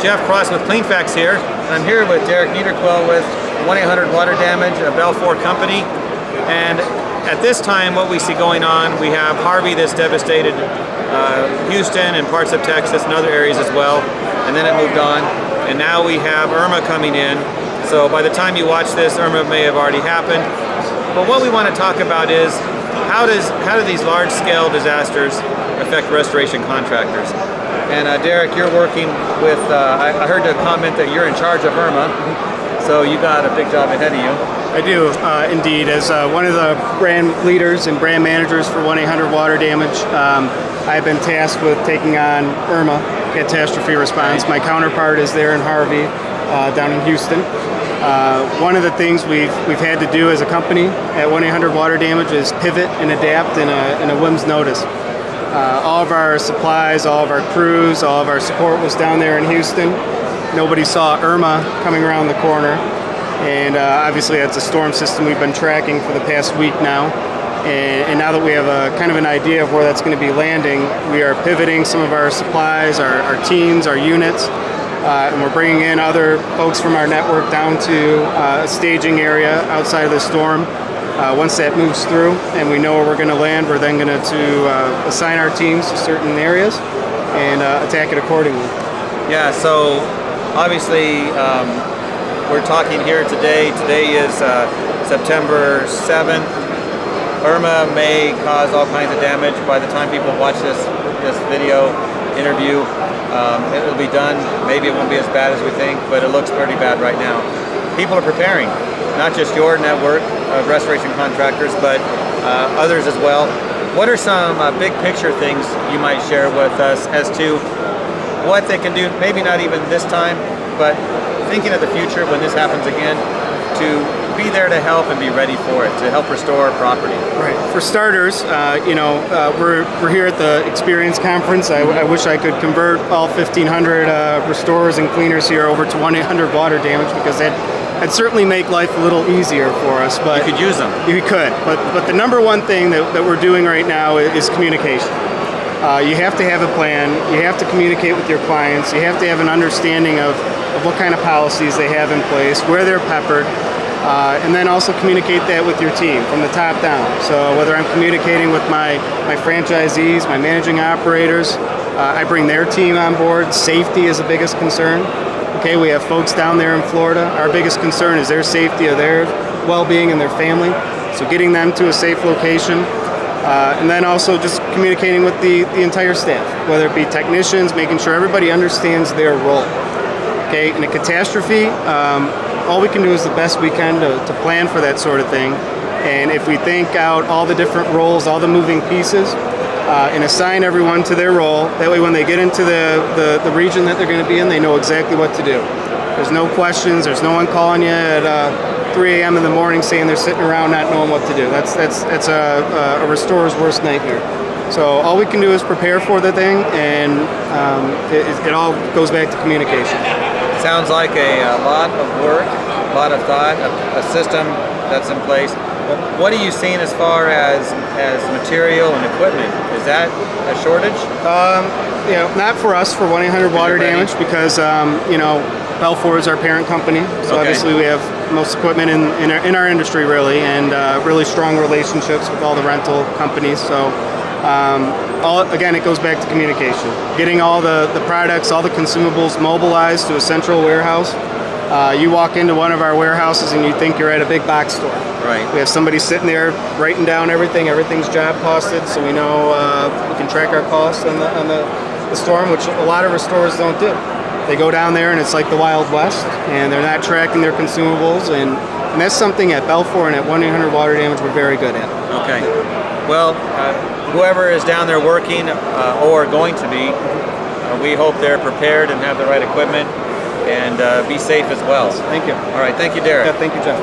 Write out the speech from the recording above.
Jeff Cross with Cleanfax here, and I'm here with Derek Niederquill with 1-800-Water Damage, a Belfour company. And at this time, what we see going on, we have Harvey that's devastated Houston and parts of Texas and other areas as well, and then it moved on. And now we have Irma coming in. So by the time you watch this, Irma may have already happened. But what we want to talk about is how do these large-scale disasters affect restoration contractors? And Derek, you're working with, I heard the comment that you're in charge of Irma, so you got a big job ahead of you. I do, indeed. As one of the brand leaders and brand managers for 1-800-Water Damage, I've been tasked with taking on Irma catastrophe response. My counterpart is there in Harvey, down in Houston. One of the things we've had to do as a company at 1-800-Water Damage is pivot and adapt in a whim's notice. All of our supplies, all of our crews, all of our support was down there in Houston. Nobody saw Irma coming around the corner. And obviously that's a storm system we've been tracking for the past week now. And now that we have a kind of an idea of where that's going to be landing, we are pivoting some of our supplies, our teams, our units, and we're bringing in other folks from our network down to a staging area outside of the storm. Once that moves through and we know where we're going to land, we're then going to assign our teams to certain areas and attack it accordingly. Yeah, so obviously we're talking here today. Today is September 7th. Irma may cause all kinds of damage. By the time people watch this video interview, it'll be done. Maybe it won't be as bad as we think, but it looks pretty bad right now. People are preparing, not just your network of restoration contractors, but others as well. What are some big picture things you might share with us as to what they can do, maybe not even this time, but thinking of the future when this happens again, to be there to help and be ready for it, to help restore property? Right. For starters, we're here at the Experience Conference. I wish I could convert all 1,500 restorers and cleaners here over to 1-800-Water Damage, because that'd certainly make life a little easier for us. But you could use them. You could. But the number one thing that we're doing right now is communication. You have to have a plan. You have to communicate with your clients. You have to have an understanding of what kind of policies they have in place, where they're peppered, and then also communicate that with your team from the top down. So whether I'm communicating with my franchisees, my managing operators, I bring their team on board. Safety is the biggest concern. Okay, we have folks down there in Florida. Our biggest concern is their safety, of their well-being and their family. So getting them to a safe location. And then also just communicating with the entire staff, whether it be technicians, making sure everybody understands their role. Okay, in a catastrophe, all we can do is the best we can to plan for that sort of thing. And if we think out all the different roles, all the moving pieces, and assign everyone to their role, that way when they get into the region that they're going to be in, they know exactly what to do. There's no questions, there's no one calling you at 3 a.m. in the morning saying they're sitting around not knowing what to do. That's a restorer's worst nightmare. So all we can do is prepare for the thing, and it all goes back to communication. Sounds like a lot of work, a lot of thought, a system that's in place. What are you seeing as far as material and equipment? Is that a shortage? Not for us, for 1-800-Water Damage, because Belfour is our parent company. So obviously we have most equipment in our industry, really, and really strong relationships with all the rental companies. So again, it goes back to communication. Getting all the products, all the consumables mobilized to a central warehouse. You walk into one of our warehouses and you think you're at a big box store. Right. We have somebody sitting there writing down everything. Everything's job costed, so we know we can track our costs on the storm, which a lot of restorers don't do. They go down there and it's like the Wild West, and they're not tracking their consumables, and that's something at Belfour and at 1-800-Water Damage we're very good at. Okay. Well, whoever is down there working or going to be, we hope they're prepared and have the right equipment, and be safe as well. Thank you. All right, thank you, Derek. Yeah, thank you, Jeff.